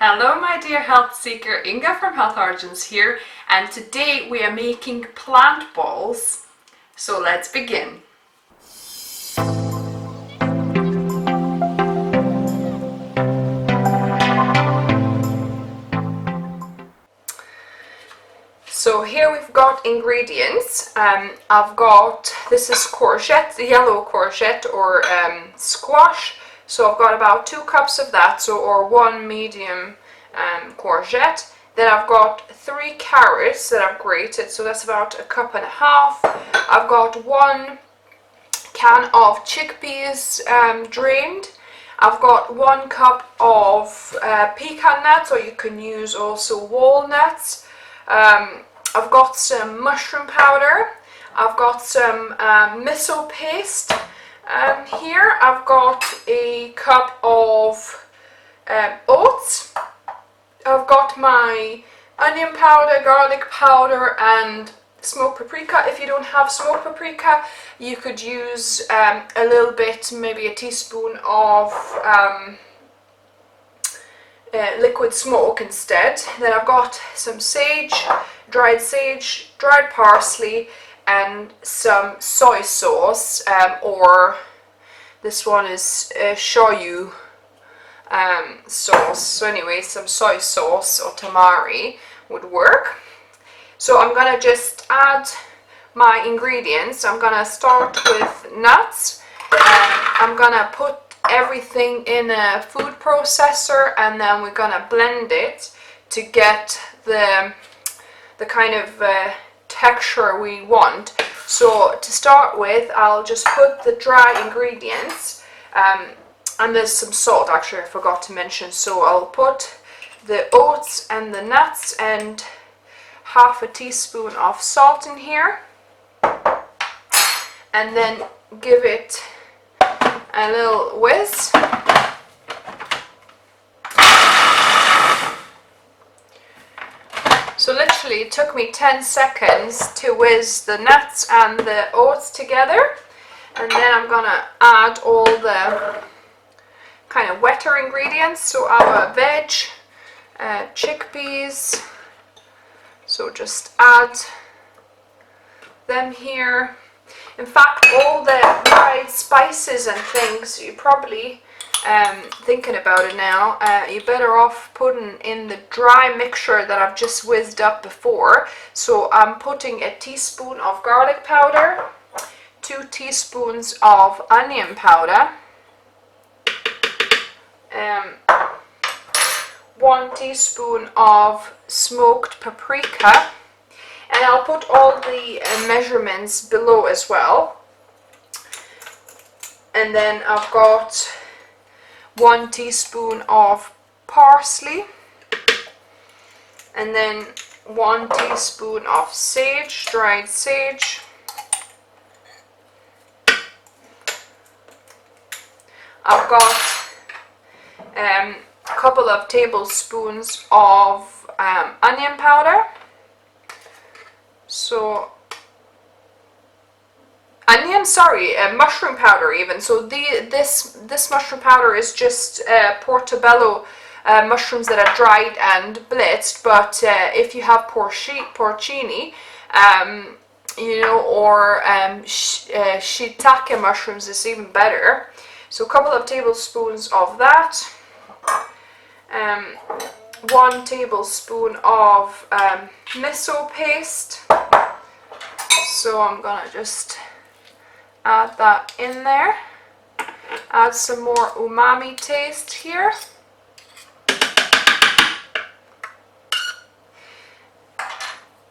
Hello my dear health seeker, Inga from Health Origins here, and today we are making plant balls. So let's begin. So here we've got ingredients. I've got, this is courgette, the yellow courgette or squash. So I've got about 2 cups of that, or 1 medium courgette. Then I've got 3 carrots that I've grated, so that's about 1.5 cups. I've got 1 can of chickpeas drained. I've got 1 cup of pecan nuts, or you can use also walnuts. I've got some mushroom powder. I've got some miso paste. Here I've got a cup of oats. I've got my onion powder, garlic powder and smoked paprika. If you don't have smoked paprika, you could use a little bit, maybe a teaspoon of liquid smoke instead. Then I've got some sage, dried parsley and some soy sauce, or this one is shoyu sauce. So anyway, some soy sauce or tamari would work. So I'm gonna just add my ingredients. I'm gonna start with nuts. I'm gonna put everything in a food processor and then we're gonna blend it to get the kind of texture we want. So to start with, I'll just put the dry ingredients, and there's some salt, actually I forgot to mention, so I'll put the oats and the nuts and half a teaspoon of salt in here, and then give it a little whiz. So literally it took me 10 seconds to whiz the nuts and the oats together, and then I'm gonna add all the kind of wetter ingredients. So our veg, chickpeas, so just add them here. In fact, all the dried spices and things, you probably thinking about it now, you're better off putting in the dry mixture that I've just whizzed up before. So I'm putting a teaspoon of garlic powder, 2 teaspoons of onion powder, 1 teaspoon of smoked paprika, and I'll put all the measurements below as well. And then I've got 1 teaspoon of parsley, and then 1 teaspoon of sage, dried sage, I've got a couple of tablespoons of onion powder, so mushroom powder even. So this mushroom powder is just portobello mushrooms that are dried and blitzed, but if you have porcini, you know, or shiitake mushrooms is even better. So a couple of tablespoons of that, 1 tablespoon of miso paste. So I'm gonna just add that in there. Add some more umami taste here.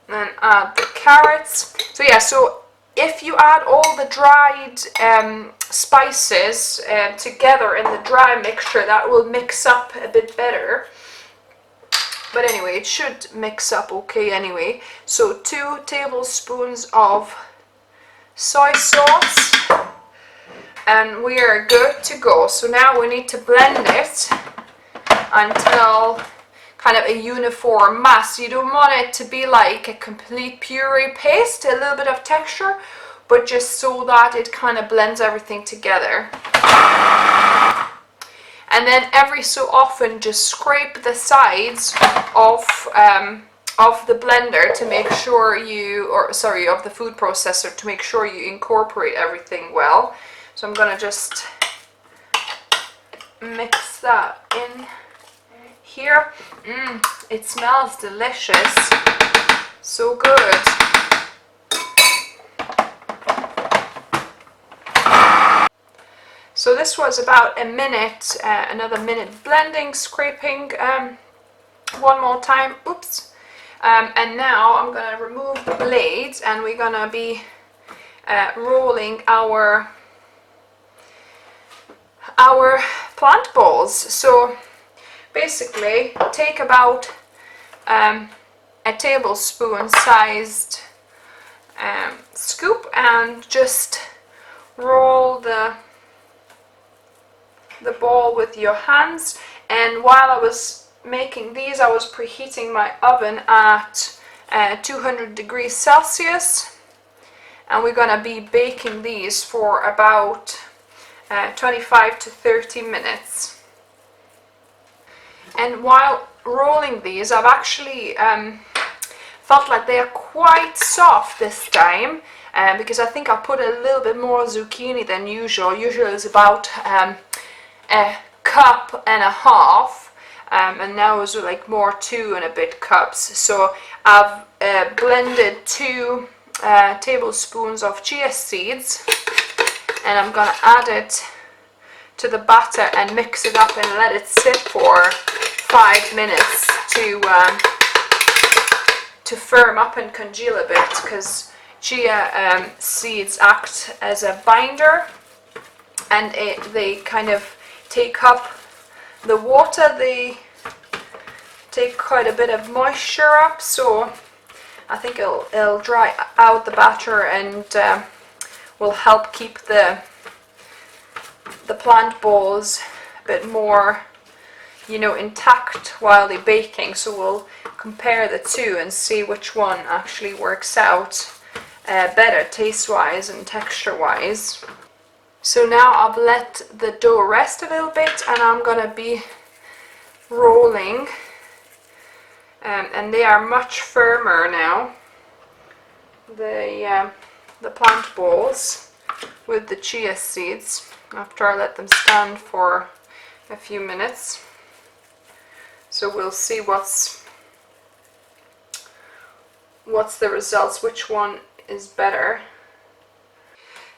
And add the carrots. So yeah, so if you add all the dried spices together in the dry mixture, that will mix up a bit better. But anyway, it should mix up okay anyway. So 2 tablespoons of soy sauce, and we are good to go. So now we need to blend it until kind of a uniform mass. You don't want it to be like a complete puree paste, a little bit of texture, but just so that it kind of blends everything together. and then every so often just scrape the sides of the blender to make sure you, or sorry, of the food processor, to make sure you incorporate everything well. So I'm gonna just mix that in here. It smells delicious, so good. So this was about a minute, another minute blending, scraping one more time, oops. And now I'm gonna remove the blades and we're gonna be rolling our plant balls. So basically take about a tablespoon sized scoop and just roll the ball with your hands. And while I was making these, I was preheating my oven at 200 degrees Celsius, and we're gonna be baking these for about 25 to 30 minutes. And while rolling these, I've actually felt like they are quite soft this time, because I think I put a little bit more zucchini than usual. Usually it's about a cup and a half, and now it's like more 2 and a bit cups. So I've blended 2 tablespoons of chia seeds, and I'm gonna add it to the batter and mix it up and let it sit for 5 minutes to firm up and congeal a bit, because chia seeds act as a binder, and they kind of take up the water. They take quite a bit of moisture up, so I think it'll dry out the batter and will help keep the plant balls a bit more, you know, intact while they're baking. So we'll compare the two and see which one actually works out better taste-wise and texture-wise. So now I've let the dough rest a little bit, and I'm gonna be rolling, and they are much firmer now, the plant balls with the chia seeds, after I let them stand for a few minutes. So we'll see what's the results, which one is better.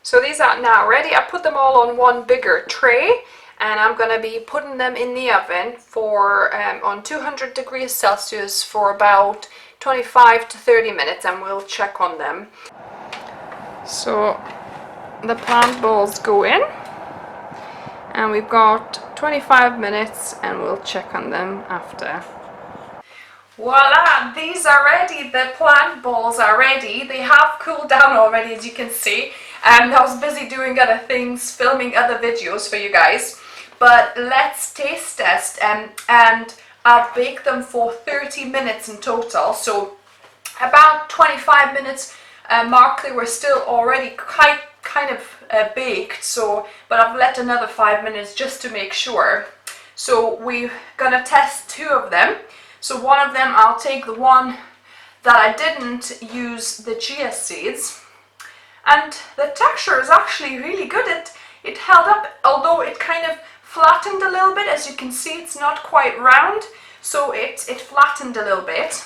So these are now ready. I put them all on one bigger tray, and I'm gonna be putting them in the oven for on 200 degrees Celsius for about 25 to 30 minutes, and we'll check on them. So the plant balls go in, and we've got 25 minutes, and we'll check on them after. Voila, these are ready. The plant balls are ready. They have cooled down already, as you can see. I was busy doing other things, filming other videos for you guys. But let's taste test, and I've baked them for 30 minutes in total. So about 25 minutes mark, they were still already kind of baked. So, but I've let another 5 minutes just to make sure. So we're gonna test 2 of them. So one of them, I'll take the one that I didn't use the chia seeds, and the texture is actually really good. It held up, although it kind of flattened a little bit. As you can see, it's not quite round, so it flattened a little bit.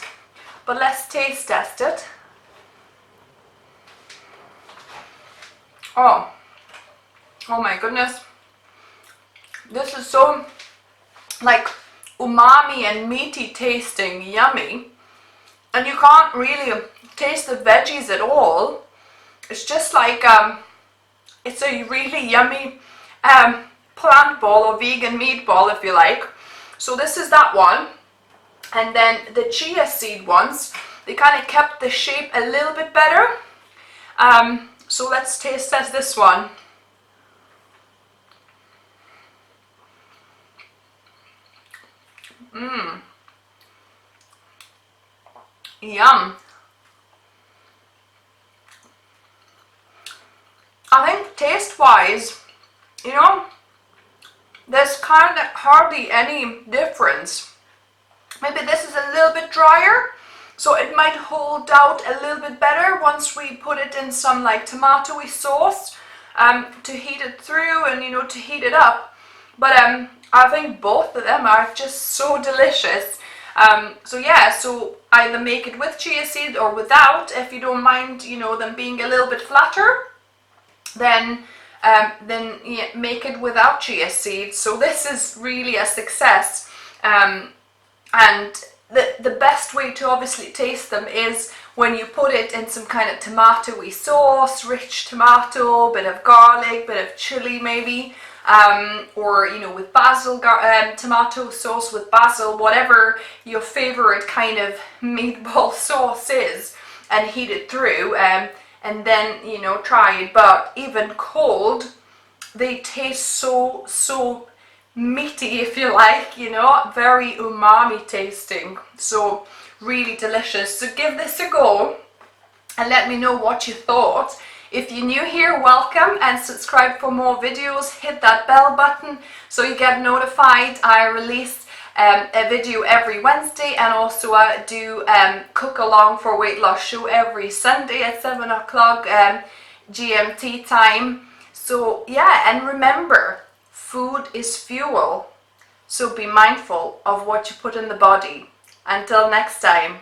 But let's taste test it. Oh my goodness, this is so like umami and meaty tasting, yummy, and you can't really taste the veggies at all. It's just like it's a really yummy plant ball or vegan meatball, if you like. So this is that one, and then the chia seed ones, they kind of kept the shape a little bit better. So let's taste test this one. Yum. I think taste wise, you know, there's kind of hardly any difference. Maybe this is a little bit drier, so it might hold out a little bit better once we put it in some like tomatoey sauce to heat it through and, you know, to heat it up. But I think both of them are just so delicious. So yeah, so either make it with chia seed or without. If you don't mind, you know, them being a little bit flatter, then yeah, make it without chia seeds. So this is really a success. And the best way to obviously taste them is when you put it in some kind of tomatoey sauce, rich tomato, bit of garlic, bit of chili maybe, or, you know, with basil, tomato sauce with basil, whatever your favorite kind of meatball sauce is, and heat it through, and then, you know, try it. But even cold, they taste so meaty, if you like, you know, very umami tasting, so really delicious. So give this a go and let me know what you thought. If you're new here, welcome, and subscribe for more videos. Hit that bell button so you get notified. I release a video every Wednesday, and also I do cook along for weight loss show every Sunday at 7 o'clock GMT time. So yeah, and remember, food is fuel, so be mindful of what you put in the body. Until next time.